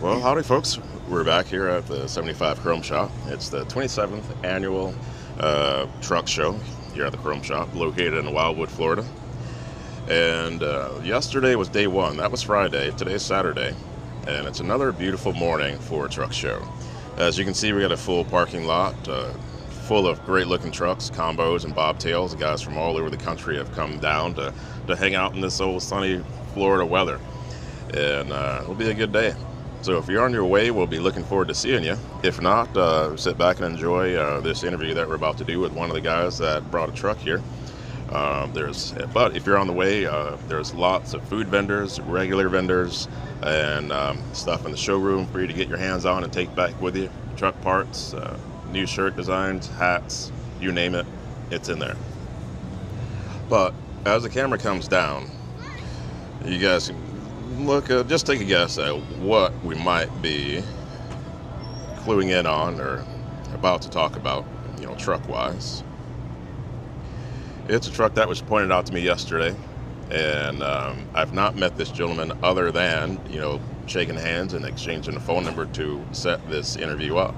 Well, howdy, folks. We're back here at the 75 Chrome Shop. It's the 27th annual truck show here at the Chrome Shop, located in Wildwood, Florida. And yesterday was day one. That was Friday. Today's Saturday. And it's another beautiful morning for a truck show. As you can see, we got a full parking lot full of great-looking trucks, combos, and bobtails. Guys from all over the country have come down to hang out in this old sunny Florida weather. And it'll be a good day. So if you're on your way, we'll be looking forward to seeing you. If not, sit back and enjoy this interview that we're about to do with one of the guys that brought a truck here. But if you're on the way, there's lots of food vendors, regular vendors, and stuff in the showroom for you to get your hands on and take back with you. Truck parts, new shirt designs, hats, you name it, it's in there. But as the camera comes down, you guys can look, just take a guess at what we might be cluing in on or about to talk about, truck-wise. It's a truck that was pointed out to me yesterday, and I've not met this gentleman other than, shaking hands and exchanging a phone number to set this interview up.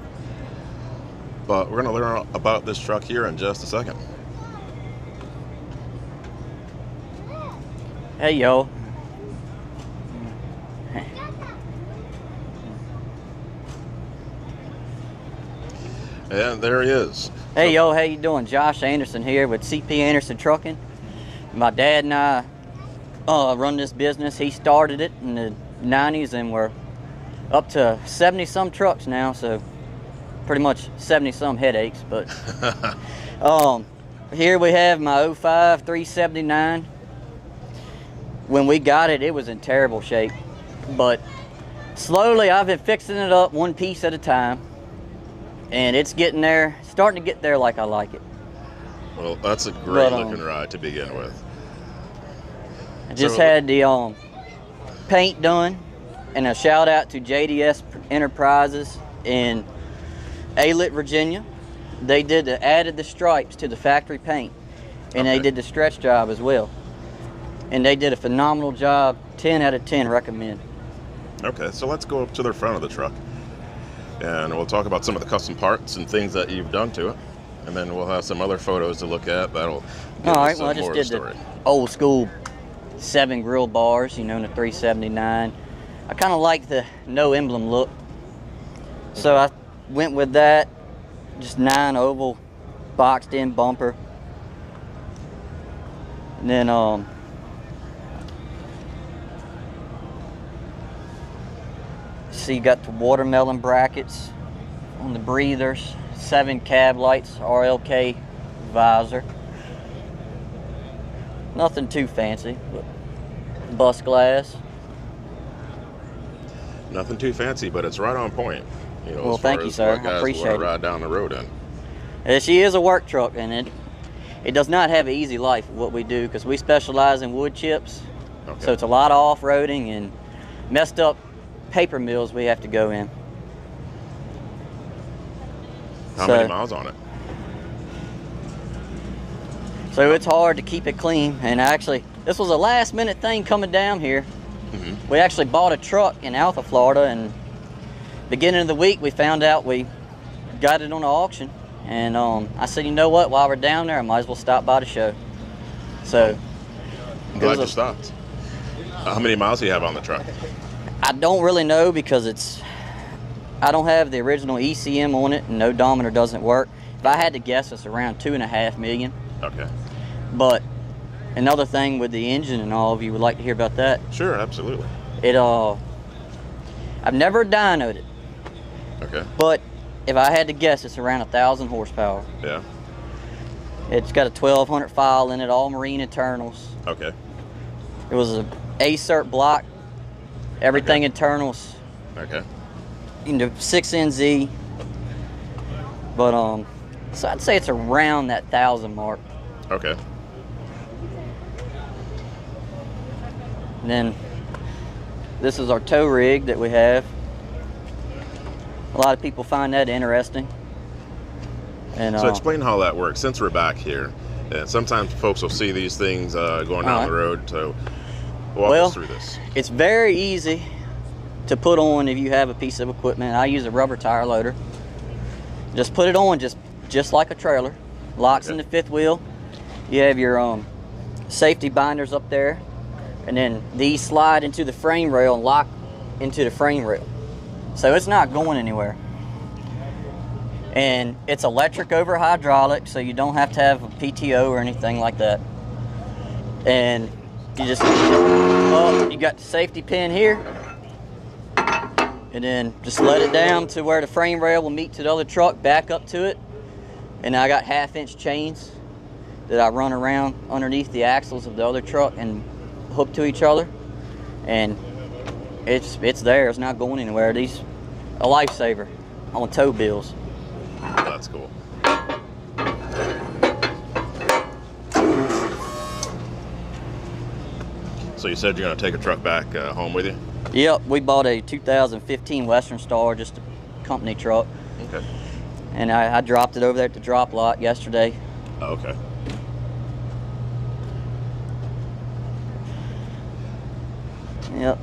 But we're going to learn about this truck here in just a second. Hey, yo. And there he is. Hey, yo, how you doing? Josh Anderson here with CP Anderson Trucking. My dad and I run this business. He started it in the 90s, and we're up to 70-some trucks now, so pretty much 70-some headaches. But here we have my 05 379. When we got it, it was in terrible shape. But slowly, I've been fixing it up one piece at a time. And it's getting there, starting to get there like I like it. Well, that's a great looking ride to begin with. I just had the paint done, and a shout out to JDS Enterprises in Alet, Virginia. They added the stripes to the factory paint, and they did the stretch job as well. And they did a phenomenal job. 10 out of 10 recommend. Okay, so let's go up to the front of the truck, and we'll talk about some of the custom parts and things that you've done to it, and then we'll have some other photos to look at that'll give us well, I just more did of the story. The old school 7 grill bars, in the 379. I kind of like the no emblem look, so I went with that. Just 9 oval boxed in bumper, and then see, you got the watermelon brackets on the breathers, 7 cab lights, RLK visor. Nothing too fancy, but bus glass. Nothing too fancy, but it's right on point. Well, thank you, sir. I appreciate it. Ride down the road in. She is a work truck, and it does not have an easy life, what we do, because we specialize in wood chips. Okay. So it's a lot of off-roading and messed up paper mills we have to go in. How many miles on it? So it's hard to keep it clean, and actually this was a last minute thing coming down here. We actually bought a truck in Alpha, Florida, and beginning of the week we found out we got it on the auction, and I said, you know what, while we're down there I might as well stop by the show. So I'm glad you stopped. How many miles do you have on the truck? I don't really know, because I don't have the original ECM on it, and no odometer doesn't work. If I had to guess, it's around 2.5 million. Okay. But another thing with the engine and all, if you would like to hear about that. Sure, absolutely. I've never dynoed it. Okay. But if I had to guess, it's around 1,000 horsepower. Yeah. It's got a 1200 file in it, all marine internals. Okay. It was a A-cert block. Everything internals. Okay. 6NZ. But so I'd say it's around that 1,000 mark. Okay. And then this is our tow rig that we have. A lot of people find that interesting. And so explain how that works, since we're back here. And sometimes folks will see these things going down the road. So walk us through this. It's very easy to put on if you have a piece of equipment. I use a rubber tire loader. Just put it on just like a trailer. Locks in the fifth wheel. You have your safety binders up there, and then these slide into the frame rail and lock into the frame rail. So it's not going anywhere. And it's electric over hydraulic, so you don't have to have a PTO or anything like that. And you just, you got the safety pin here, and then just let it down to where the frame rail will meet to the other truck, back up to it. And I got 1/2-inch chains that I run around underneath the axles of the other truck and hook to each other. And it's there, it's not going anywhere. These a lifesaver on tow bills. That's cool. So you said you're going to take a truck back home with you? Yep, we bought a 2015 Western Star, just a company truck. Okay. And I dropped it over there at the drop lot yesterday. Oh, okay. Yep.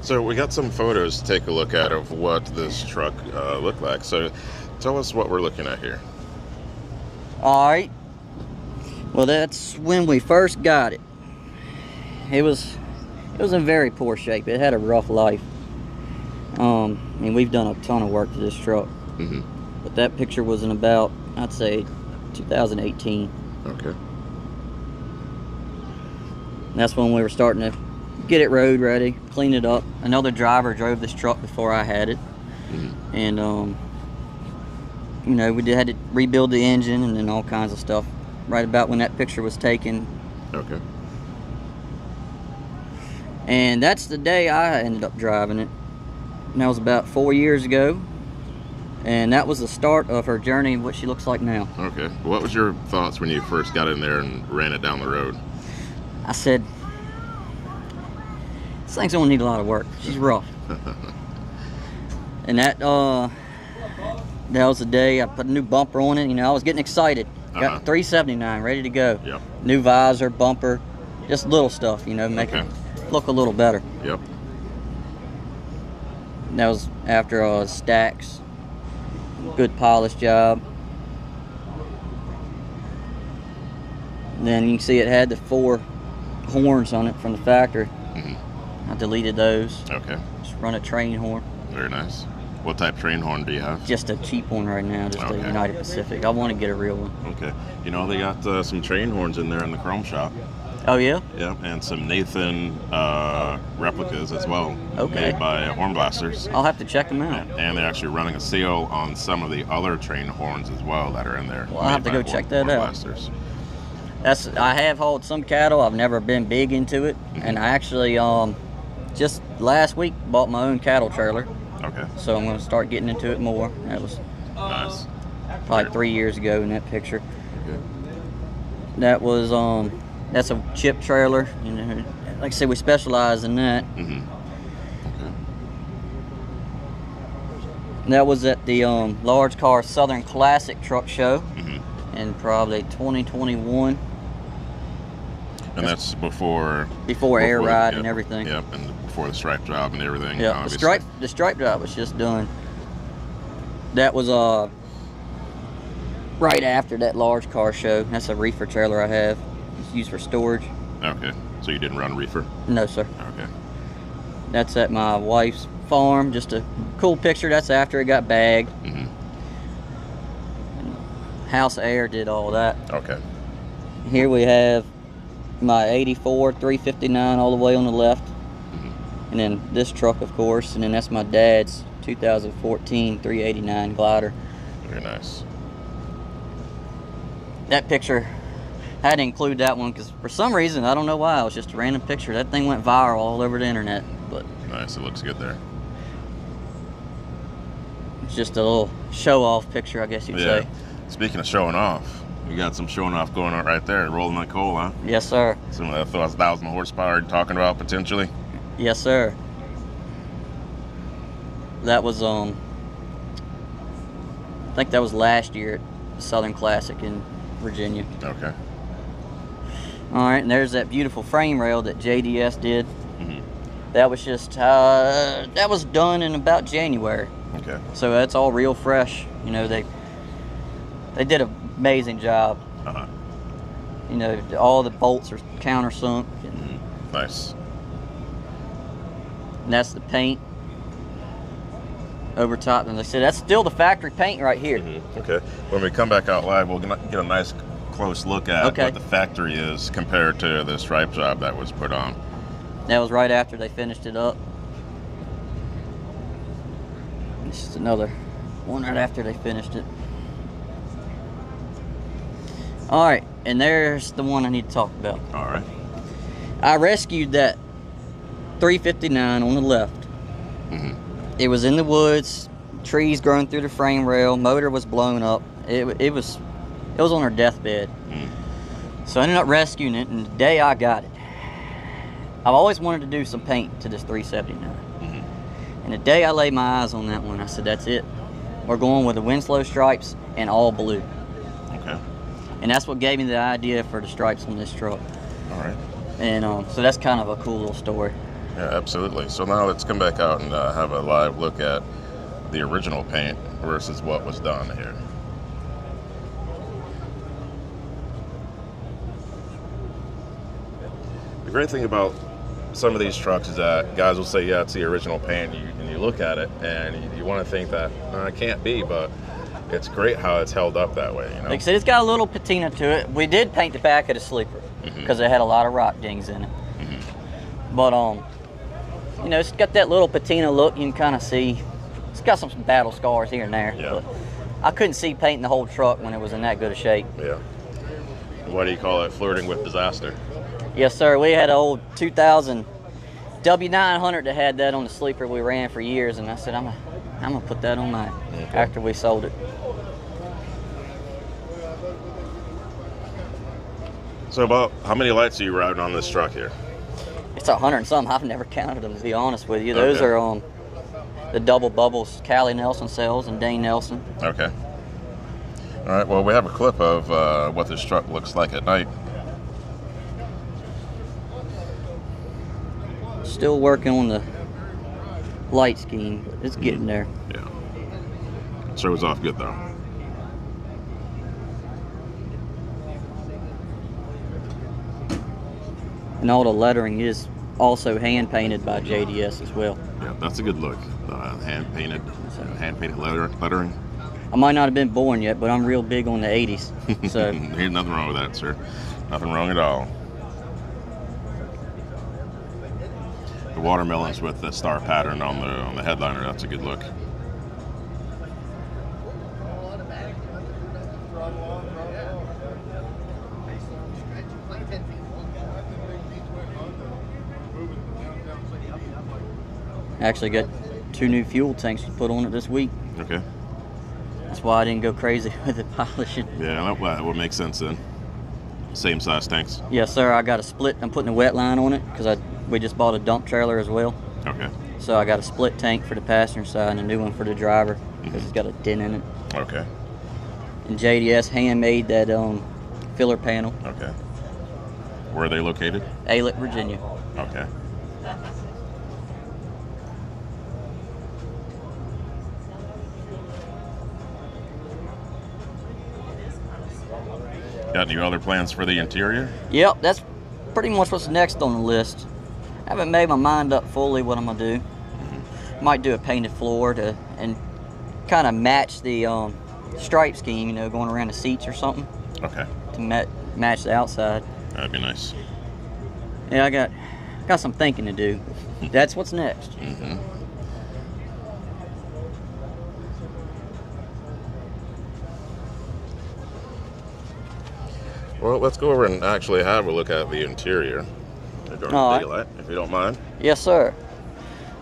So we got some photos to take a look at of what this truck looked like. So tell us what we're looking at here. All right. Well, that's when we first got it. It was in very poor shape. It had a rough life. And we've done a ton of work to this truck. Mm-hmm. But that picture was in about, I'd say, 2018. Okay. And that's when we were starting to get it road ready, clean it up. Another driver drove this truck before I had it. Mm-hmm. And, you know, we had to rebuild the engine and then all kinds of stuff right about when that picture was taken. Okay. And that's the day I ended up driving it. And that was about 4 years ago. And that was the start of her journey, what she looks like now. Okay. What was your thoughts when you first got in there and ran it down the road? I said, this thing's gonna need a lot of work. She's rough. And that was the day I put a new bumper on it. You know, I was getting excited. Got 379 ready to go. Yep. New visor, bumper, just little stuff, you know, make it look a little better. Yep. And that was after stacks, good polish job. And then you can see it had the 4 horns on it from the factory. Mm-hmm. I deleted those. Okay. Just run a train horn. Very nice. What type train horn do you have? Just a cheap one right now, just a United Pacific. I want to get a real one. Okay. You know, they got some train horns in there in the chrome shop. Oh, yeah? Yeah, and some Nathan replicas as well. Okay. Made by Horn Blasters. I'll have to check them out. And they're actually running a sale on some of the other train horns as well that are in there. Well, I'll have to go check that out. Blasters. I have hauled some cattle. I've never been big into it. Mm-hmm. And I actually, just last week, bought my own cattle trailer. Okay. So I'm going to start getting into it more. That was Nice. probably 3 years ago in that picture. Okay. That was, that's a chip trailer. You know, like I said, we specialize in that. Mm-hmm. Okay. And that was at the Large Car Southern Classic Truck Show in probably 2021. And that's before Air Ride and everything. Yep, and before the stripe job and everything. Yeah, the stripe job was just done. That was right after that Large Car Show. That's a reefer trailer I have. It's used for storage. Okay, so you didn't run reefer? No, sir. Okay. That's at my wife's farm. Just a cool picture. That's after it got bagged. Mm-hmm. House Air did all that. Okay. Here we have my 84 359 all the way on the left. Mm-hmm. And then this truck, of course. And then that's my dad's 2014 389 glider. Very nice. That picture, I had to include that one because for some reason, I don't know why, it was just a random picture. That thing went viral all over the internet. But Nice, it looks good there. it's just a little show-off picture, I guess you'd say. Speaking of showing off, you got some showing off going on right there, rolling that coal, huh? Yes, sir. Some of that 1,000 horsepower you're talking about potentially. Yes, sir. That was I think that was last year at the Southern Classic in Virginia. Okay. All right, and there's that beautiful frame rail that JDS did. Mm-hmm. That was just, that was done in about January. Okay. So that's all real fresh. You know, they did an amazing job. Uh-huh. You know, all the bolts are countersunk. Nice. And that's the paint over top. And they said that's still the factory paint right here. Okay. When we come back out live, we'll get a nice close look at what the factory is compared to the stripe job that was put on. That was right after they finished it up. This is another one right after they finished it. All right, and there's the one I need to talk about. All right. I rescued that 359 on the left. It was in the woods, trees growing through the frame rail, motor was blown up. It was on her deathbed. So I ended up rescuing it, and the day I got it, I've always wanted to do some paint to this 379. And the day I laid my eyes on that one, I said, that's it. We're going with the Winslow stripes and all blue. Okay. And that's what gave me the idea for the stripes on this truck. All right. And so that's kind of a cool little story. Yeah, absolutely. So now let's come back out and have a live look at the original paint versus what was done here. The great thing about some of these trucks is that guys will say, yeah, it's the original paint, and you look at it and you want to think that it can't be, but it's great how it's held up that way. You know? Like I said, it's got a little patina to it. We did paint the back of the sleeper because it had a lot of rock dings in it. But you know, it's got that little patina look. You can kind of see it's got some battle scars here and there. Yeah. But I couldn't see painting the whole truck when it was in that good a shape. Yeah. What do you call it? Flirting with disaster. Yes, sir. We had an old 2000 W900 that had that on the sleeper we ran for years, and I said, I'm gonna put that on mine after we sold it. So about how many lights are you routing on this truck here? It's 100 and some. I've never counted them, to be honest with you. Those are the double bubbles Callie Nelson sells and Dane Nelson. Okay. All right. Well, we have a clip of what this truck looks like at night. Still working on the light scheme, but it's getting there. Yeah. Shows off good though. And all the lettering is also hand painted by JDS as well. Yeah, that's a good look. Hand painted lettering. I might not have been born yet, but I'm real big on the 80s. So There's nothing wrong with that, sir. Nothing wrong at all. The watermelons with the star pattern on the headliner, that's a good look. actually got 2 new fuel tanks to put on it this week. Okay. That's why I didn't go crazy with the polishing. Yeah, that would make sense then. Same size tanks. Yes, sir. I got a split. I'm putting a wet line on it because we just bought a dump trailer as well. Okay. So I got a split tank for the passenger side and a new one for the driver because it's got a dent in it. Okay. And JDS handmade that filler panel. Okay. Where are they located? Aylett, Virginia. Okay. Got any other plans for the interior? Yep, that's pretty much what's next on the list. I haven't made my mind up fully what I'm gonna do. Might do a painted floor and kind of match the stripe scheme, you know, going around the seats or something. Okay. To match the outside. That'd be nice. Yeah, I got some thinking to do. That's what's next. Mm-hmm. Well, let's go over and actually have a look at the interior during daylight, if you don't mind. Yes, sir.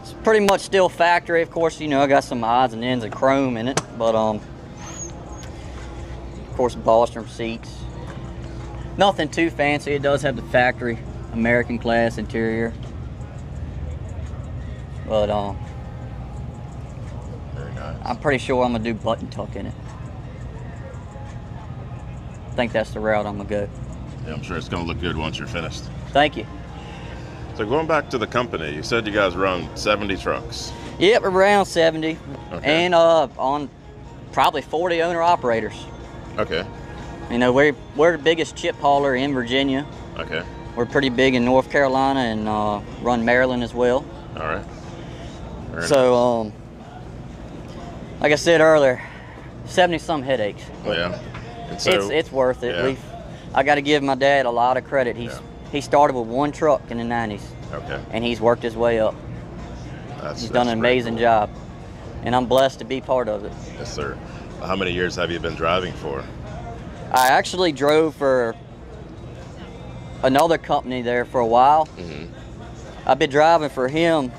It's pretty much still factory. Of course, you know, I got some odds and ends of chrome in it, but of course, Bostrom seats. Nothing too fancy. It does have the factory American class interior, but Very nice. I'm pretty sure I'm gonna do button tuck in it. I think that's the route I'm gonna go. Yeah, I'm sure it's gonna look good once you're finished. Thank you. So going back to the company, you said you guys run 70 trucks. Yep, around 70, Okay. and on probably 40 owner-operators. Okay. You know, we're the biggest chip hauler in Virginia. Okay. We're pretty big in North Carolina and run Maryland as well. All right. Very So, like I said earlier, 70-some headaches. nice. Yeah. And so, It's worth it. yeah. I got to give my dad a lot of credit. Yeah. He started with one truck in the 90s, Okay. and he's worked his way up. He's done an pretty amazing cool. job, and I'm blessed to be part of it. Yes, sir. How many years have you been driving for? I actually drove for another company there for a while. Mm-hmm. I've been driving for him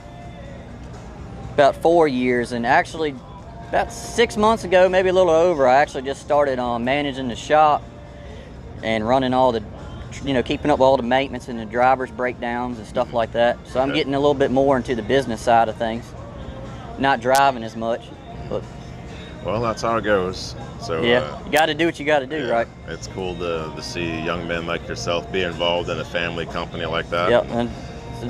about 4 years, and actually about 6 months ago, maybe a little over, I actually just started managing the shop and running all the, keeping up with all the maintenance and the driver's breakdowns and stuff like that. So I'm Okay. getting a little bit more into the business side of things. Not driving as much, but Well, that's how it goes. So yeah, you got to do what you got to do, yeah, right? It's cool to see young men like yourself be involved in a family company like that. Yep, and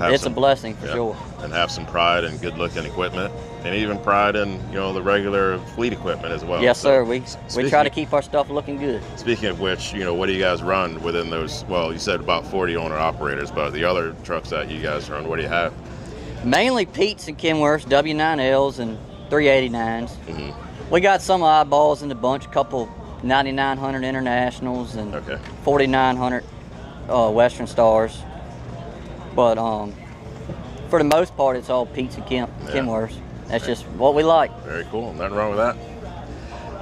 have it's some- a blessing for yeah, sure. And have some pride in good-looking equipment, and even pride in the regular fleet equipment as well. Yes, So, sir. We speaking- try to keep our stuff looking good. Speaking of which, what do you guys run within those? Well, you said about 40 owner operators, but the other trucks that you guys run, what do you have? Mainly Pete's and Kenworths, W9Ls and 389s. Mm-hmm. We got some eyeballs in the bunch, a couple 9900 Internationals and Okay. 4900 Western Stars. But for the most part, it's all Pete's and Kenworths. That's just what we like. Very cool. Nothing wrong with that.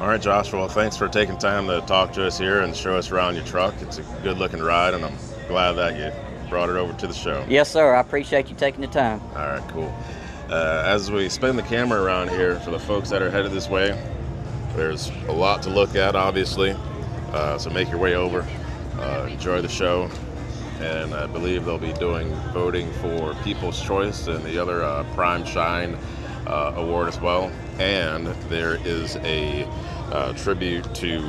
All right, Josh. Well, thanks for taking time to talk to us here and show us around your truck. It's a good-looking ride, and I'm glad that you brought it over to the show. Yes, sir. I appreciate you taking the time. All right, cool. As we spin the camera around here for the folks that are headed this way, there's a lot to look at, obviously. So make your way over, enjoy the show, and I believe they'll be doing voting for People's Choice and the other Prime Shine award as well. And there is a tribute to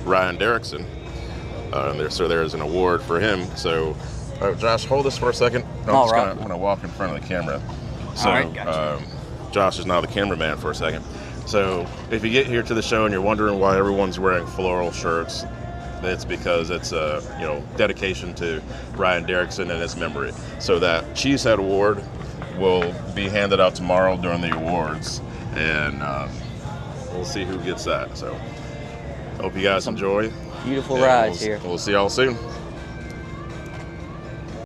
Ryan Derrickson. There's an award for him. So, Josh, hold this for a second. All right. I'm gonna walk in front of the camera. So, All right, gotcha. Josh is now the cameraman for a second. So, if you get here to the show and you're wondering why everyone's wearing floral shirts, it's because it's a dedication to Ryan Derrickson and his memory. So that Cheesehead Award will be handed out tomorrow during the awards, and we'll see who gets that. So, hope you guys enjoy. Beautiful And rides here. We'll see y'all soon.